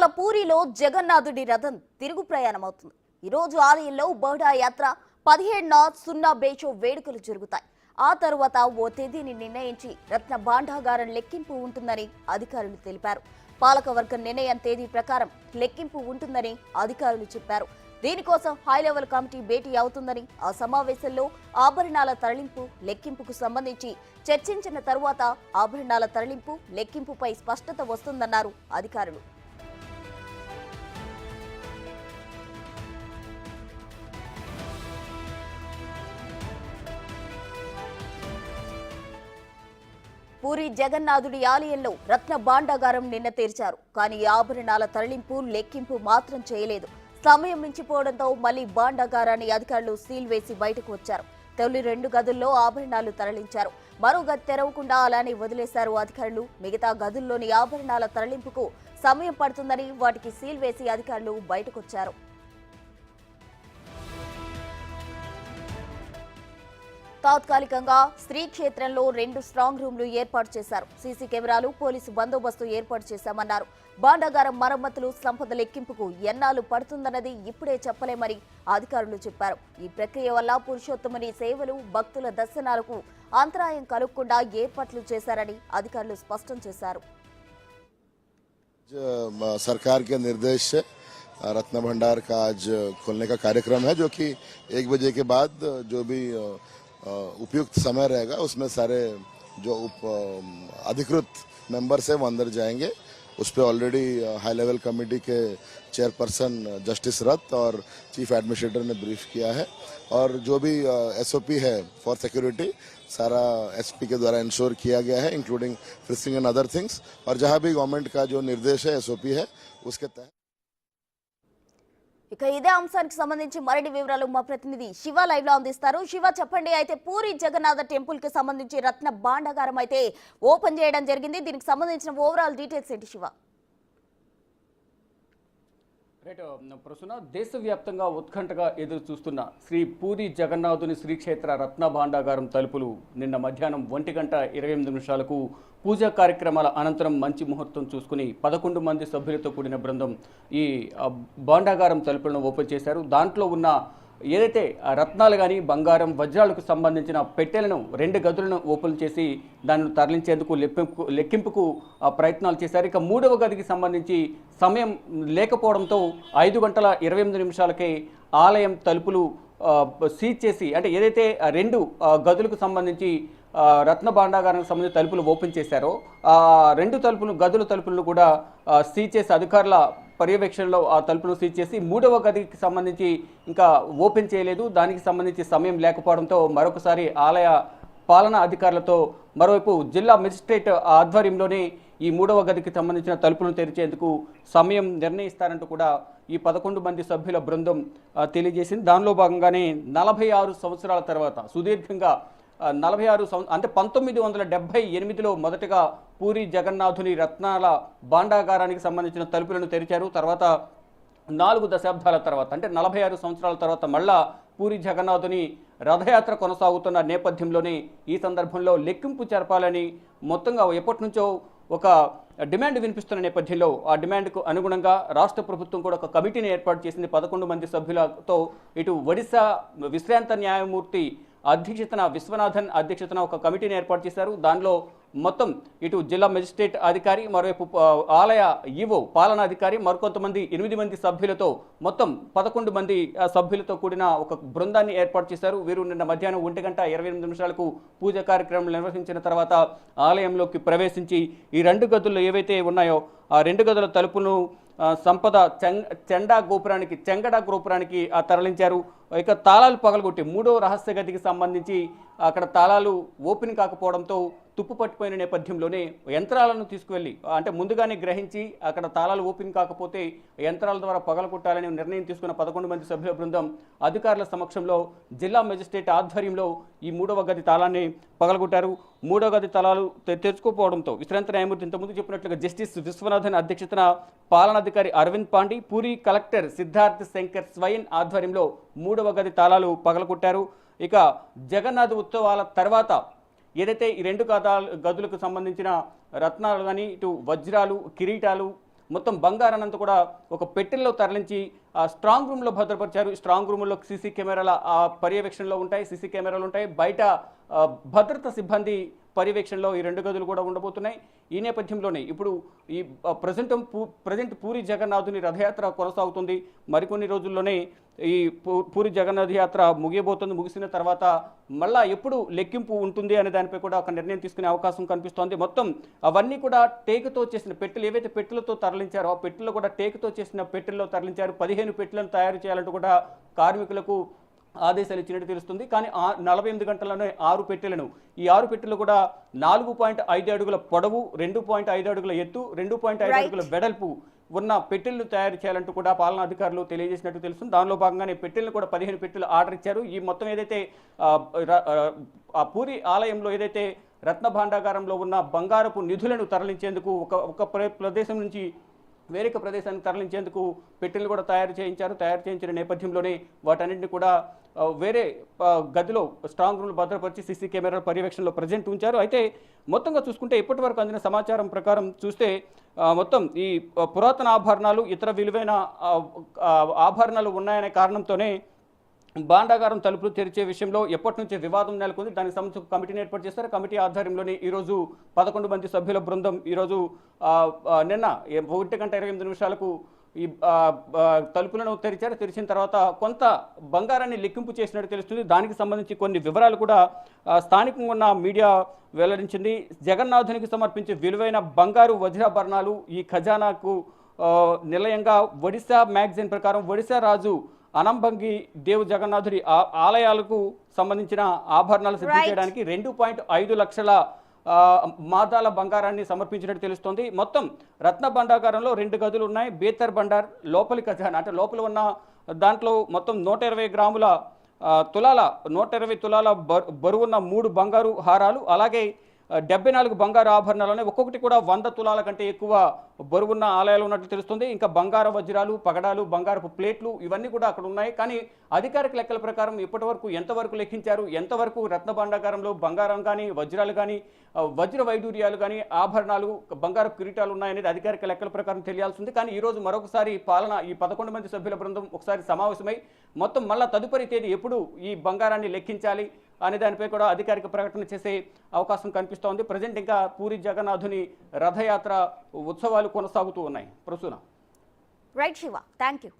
ఇవాళ పూరిలో జగన్నాథుడి రథం తిరుగు ప్రయాణమవుతుంది. ఈరోజు ఆలయంలో బహుడా యాత్ర 17న సున్నా బేచో వేడుకలు జరుగుతాయి. ఆ తరువాత ఓ తేదీని నిర్ణయించి రత్న భాండాగారం లెక్కింపు ఉంటుందని అధికారులు తెలిపారు. పాలకవర్గం నిర్ణయం తేదీ ప్రకారం లెక్కింపు ఉంటుందని అధికారులు చెప్పారు. దీనికోసం హై లెవెల్ కమిటీ భేటీ అవుతుందని, ఆ సమావేశంలో ఆభరణాల తరలింపు లెక్కింపుకు సంబంధించి చర్చించిన తరువాత ఆభరణాల తరలింపు లెక్కింపుపై స్పష్టత వస్తుందన్నారు అధికారులు. పూరి జగన్నాథుడి ఆలయంలో రత్న భాండాగారం నిన్న తెరిచారు. కానీ ఆభరణాల తరలింపు లెక్కింపు మాత్రం చేయలేదు. సమయం మించిపోవడంతో మళ్లీ భాండాగారాన్ని అధికారులు సీల్ వేసి బయటకు వచ్చారు. తొలి 2 గదుల్లో ఆభరణాలు తరలించారు. మరో గది తెరవకుండా అలానే వదిలేశారు అధికారులు. మిగతా గదుల్లోని ఆభరణాల తరలింపుకు సమయం పడుతుందని వాటికి సీల్ వేసి అధికారులు బయటకొచ్చారు. తాత్కాలికంగా శ్రీక్షేత్రంలో 2 స్ట్రాంగ్ రూమ్లు ఏర్పాటు చేశారు. సీసీ కెమెరాలు, పోలీసు బందోబస్తు ఏర్పాటు చేశామన్నారు. భాండాగారం మరమ్మతులు, సంపద లెక్కింపుకు ఎన్నాళ్ళు పడుతుందన్నది ఇప్పుడే చెప్పలేమని అధికారులు చెప్పారు. ఈ ప్రక్రియ వల్ల పురుషోత్తముని సేవలు, భక్తుల దర్శనాలకు అంతరాయం కలగకుండా ఏర్పాట్లు చేశారని అధికారులు స్పష్టం చేశారు. सरकार के निर्देश से रत्न भंडार का आज खोलने का कार्यक्रम है, जो कि 1 बजे के बाद जो भी उपयुक्त समय रहेगा उसमें सारे जो अधिकृत मेंबर्स है वो अंदर जाएंगे. उस पर ऑलरेडी हाई लेवल कमेटी के चेयरपर्सन जस्टिस रथ और चीफ एडमिनिस्ट्रेटर ने ब्रीफ किया है. और जो भी एसओपी है फॉर सिक्योरिटी सारा एसपी के द्वारा इंश्योर किया गया है, इंक्लूडिंग फ्रिसिंग एंड अदर थिंग्स. और जहां भी गवर्नमेंट का जो निर्देश है, एसओपी है, उसके तहत. ఇక ఇదే అంశానికి సంబంధించి మరిన్ని వివరాలు మా ప్రతినిధి శివ లైవ్ లో అందిస్తారు. శివ, చెప్పండి. అయితే పూరి జగన్నాథ టెంపుల్ కి సంబంధించి రత్న భాండాగారం అయితే ఓపెన్ చేయడం జరిగింది. దీనికి సంబంధించిన ఓవరాల్ డీటెయిల్స్ ఏంటి శివ? ప్రస్తుత దేశవ్యాప్తంగా ఉత్కంఠగా ఎదురు చూస్తున్న శ్రీ పూరి జగన్నాథుని శ్రీక్షేత్ర రత్న భాండాగారం తలుపులు నిన్న మధ్యాహ్నం 1:28 పూజా కార్యక్రమాల అనంతరం మంచి ముహూర్తం చూసుకుని 11 మంది సభ్యులతో కూడిన బృందం ఈ భాండాగారం తలుపులను ఓపెన్ చేశారు. దాంట్లో ఉన్న ఏదైతే రత్నాలు కానీ బంగారం, వజ్రాలకు సంబంధించిన పెట్టెలను 2 గదులను ఓపెన్ చేసి దాన్ని తరలించేందుకు లెక్కింపుకు ప్రయత్నాలు చేశారు. ఇక 3వ గదికి సంబంధించి సమయం లేకపోవడంతో 5:28 ఆలయం తలుపులు సీజ్ చేసి, అంటే ఏదైతే 2 గదులకు సంబంధించి రత్న భాండాగారానికి సంబంధించి తలుపులు ఓపెన్ చేశారో ఆ 2 గదుల తలుపులను కూడా సీజ్ చేసి అధికారుల పర్యవేక్షణలో ఆ తలుపులను సీజ్ చేసి 3వ గదికి సంబంధించి ఇంకా ఓపెన్ చేయలేదు. దానికి సంబంధించి సమయం లేకపోవడంతో మరొకసారి ఆలయ పాలనా అధికారులతో మరోవైపు జిల్లా మెజిస్ట్రేట్ ఆధ్వర్యంలోనే ఈ 3వ గదికి సంబంధించిన తలుపులను తెరిచేందుకు సమయం నిర్ణయిస్తారంటూ కూడా ఈ 11 మంది సభ్యుల బృందం తెలియజేసింది. దానిలో భాగంగానే 46 సంవత్సరాల తర్వాత సుదీర్ఘంగా 46 అంటే 1978లో మొదటగా పూరి జగన్నాథుని రత్నాల భాండాగారానికి సంబంధించిన తలుపులను తెరిచారు. తర్వాత 4 దశాబ్దాల తర్వాత అంటే 46 సంవత్సరాల తర్వాత మళ్ళా పూరి జగన్నాథుని రథయాత్ర కొనసాగుతున్న నేపథ్యంలోనే ఈ సందర్భంలో లెక్కింపు జరపాలని మొత్తంగా ఎప్పటి నుంచో ఒక డిమాండ్ వినిపిస్తున్న నేపథ్యంలో ఆ డిమాండ్కు అనుగుణంగా రాష్ట్ర ప్రభుత్వం కూడా ఒక కమిటీని ఏర్పాటు చేసింది. 11 మంది సభ్యులతో ఇటు ఒడిశా విశ్రాంత న్యాయమూర్తి విశ్వనాథన్ అధ్యక్షతన ఒక కమిటీని ఏర్పాటు చేశారు. దానిలో మొత్తం ఇటు జిల్లా మెజిస్ట్రేట్ అధికారి, మరోవైపు ఆలయ ఈవో పాలనాధికారి, మరికొంతమంది 8 మంది సభ్యులతో మొత్తం 11 మంది సభ్యులతో కూడిన ఒక బృందాన్ని ఏర్పాటు చేశారు. వీరు నిన్న మధ్యాహ్నం 1:28 పూజ కార్యక్రమం నిర్వహించిన తర్వాత ఆలయంలోకి ప్రవేశించి ఈ 2 గదులు ఏవైతే ఉన్నాయో ఆ 2 గదుల తలుపును సంపద చెంగడా గోపురానికి తరలించారు. ఇక తాళాలు పగలగొట్టి 3వ రహస్య గదికి సంబంధించి అక్కడ తాళాలు ఓపెన్ కాకపోవడంతో తుప్పు పట్టిపోయిన నేపథ్యంలోనే యంత్రాలను తీసుకువెళ్ళి, అంటే ముందుగానే గ్రహించి అక్కడ తాళాలు ఓపెన్ కాకపోతే యంత్రాల ద్వారా పగలగొట్టాలని నిర్ణయం తీసుకున్న 11 మంది సభ్యుల బృందం అధికారుల సమక్షంలో జిల్లా మెజిస్ట్రేట్ ఆధ్వర్యంలో ఈ 3వ గది తాళాన్ని పగలగొట్టారు. 3వ గది తాళాలు తెరుచుకోపోవడంతో విశ్రాంత న్యాయమూర్తి ఇంతకుముందు చెప్పినట్లుగా జస్టిస్ విశ్వనాథన్ అధ్యక్షతన పాలనాధికారి అరవింద్ పాండి, పూరి కలెక్టర్ సిద్ధార్థ్ శంకర్ స్వయన్ ఆధ్వర్యంలో 3వ గది తాళాలు పగలగొట్టారు. ఇక జగన్నాథ ఉత్సవాల తర్వాత ఏదైతే ఈ 2 గదులకు సంబంధించిన రత్నాలు కానీ, ఇటు వజ్రాలు, కిరీటాలు, మొత్తం బంగారానంతా కూడా ఒక పెట్టెల్లో తరలించి స్ట్రాంగ్ రూమ్లో భద్రపరిచారు. స్ట్రాంగ్ రూమ్లో సీసీ కెమెరాల పర్యవేక్షణలో ఉంటాయి, సీసీ కెమెరాలు ఉంటాయి. బయట భద్రతా సిబ్బంది పర్యవేక్షణలో ఈ 2 గదులు కూడా ఉండబోతున్నాయి. ఈ నేపథ్యంలోనే ఇప్పుడు ఈ ప్రజెంట్ పూరి జగన్నాథుని రథయాత్ర కొనసాగుతుంది. మరికొన్ని రోజుల్లోనే ఈ పూరి జగన్నాథ యాత్ర ముగియబోతుంది. ముగిసిన తర్వాత మళ్ళా ఎప్పుడు లెక్కింపు ఉంటుంది అనే దానిపై కూడా ఒక నిర్ణయం తీసుకునే అవకాశం కనిపిస్తోంది. మొత్తం అవన్నీ కూడా టేకుతో చేసిన పెట్టెలు, ఏవైతే పెట్టెలతో తరలించారో ఆ పెట్టెలు కూడా టేకుతో చేసిన పెట్టెల్లో తరలించారు. 15 పెట్టెలను తయారు చేయాలంటూ కూడా కార్మికులకు ఆదేశాలు ఇచ్చినట్టు తెలుస్తుంది. కానీ 48 గంటల్లోనే 6 పెట్టెలను, ఈ 6 పెట్టెలు కూడా 4.5 అడుగుల పొడవు, 2.5 అడుగుల ఎత్తు, 2.5 అడుగుల వెడల్పు ఉన్న పెట్టెలను తయారు చేయాలంటూ కూడా పాలనాధికారులు తెలియజేసినట్టు తెలుస్తుంది. దానిలో భాగంగానే పెట్టెలను కూడా 15 పెట్టెలు ఆర్డర్ ఇచ్చారు. ఈ మొత్తం ఏదైతే ఆ పూరి ఆలయంలో ఏదైతే రత్న భాండాగారంలో ఉన్న బంగారపు నిధులను తరలించేందుకు ఒక ప్రదేశం నుంచి వేరొక ప్రదేశానికి తరలించేందుకు పెట్టెలు కూడా తయారు చేయించిన నేపథ్యంలోనే వాటన్నింటినీ కూడా వేరే గదిలో స్ట్రాంగ్ రూమ్లో భద్రపరిచి సీసీ కెమెరాల పర్యవేక్షణలో ప్రజెంట్ ఉంచారు. అయితే మొత్తంగా చూసుకుంటే ఇప్పటి వరకు అందిన సమాచారం ప్రకారం చూస్తే మొత్తం ఈ పురాతన ఆభరణాలు, ఇతర విలువైన ఆభరణాలు ఉన్నాయనే కారణంతోనే భాండాగారం తలుపులు తెరిచే విషయంలో ఎప్పటి నుంచి వివాదం నెలకొంది. దానికి సంబంధించి కమిటీని ఏర్పాటు చేస్తారు. కమిటీ ఆధ్వర్యంలోనే ఈరోజు 11 మంది సభ్యుల బృందం ఈరోజు నిన్న 1:28 ఈ తలుపులను తెరిచిన తర్వాత కొంత బంగారాన్ని లెక్కింపు చేసినట్టు తెలుస్తుంది. దానికి సంబంధించి కొన్ని వివరాలు కూడా స్థానికంగా ఉన్న మీడియా వెల్లడించింది. జగన్నాథునికి సమర్పించే విలువైన బంగారు వజ్రాభరణాలు ఈ ఖజానాకు నిలయంగా ఒడిశా మ్యాగజైన్ ప్రకారం ఒడిశా రాజు అనంబంగి దేవు జగన్నాథుడి ఆలయాలకు సంబంధించిన ఆభరణాలు సిద్ధం చేయడానికి 2.5 లక్షల మాదాల బంగారాన్ని సమర్పించినట్టు తెలుస్తోంది. మొత్తం రత్న భండాగారంలో 2 గదులు ఉన్నాయి. బేతర్ బండార్, లోపలి ఖజానా, అంటే లోపల ఉన్న దాంట్లో మొత్తం 120 గ్రాముల 120 తులాల బరువున్న 3 బంగారు హారాలు, అలాగే 74 బంగారు ఆభరణాలనే ఒక్కొక్కటి కూడా 100 తులాల కంటే ఎక్కువ బరువున్న ఆలయాలు ఉన్నట్లు తెలుస్తుంది. ఇంకా బంగారు వజ్రాలు, పగడాలు, బంగారపు ప్లేట్లు ఇవన్నీ కూడా అక్కడ ఉన్నాయి. కానీ అధికారిక లెక్కల ప్రకారం ఇప్పటి వరకు ఎంతవరకు లెక్కించారు, ఎంతవరకు రత్న భాండాగారంలో బంగారం కానీ, వజ్రాలు కానీ, వజ్ర వైడూర్యాలు కానీ, ఆభరణాలు, బంగారు కిరీటాలు ఉన్నాయనేది అధికారిక లెక్కల ప్రకారం తెలియాల్సింది. కానీ ఈరోజు మరొకసారి ఈ 11 మంది సభ్యుల బృందం ఒకసారి సమావేశమై మొత్తం మళ్ళా తదుపరి తేదీ ఎప్పుడు ఈ బంగారాన్ని లెక్కించాలి అనే దానిపై కూడా అధికారిక ప్రకటన చేసే అవకాశం కనిపిస్తోంది. ప్రజెంట్ ఇంకా పూరి జగన్నాథుని రథయాత్ర ఉత్సవాలు కొనసాగుతూ ఉన్నాయి. Prasuna. Right Shiva, thank you.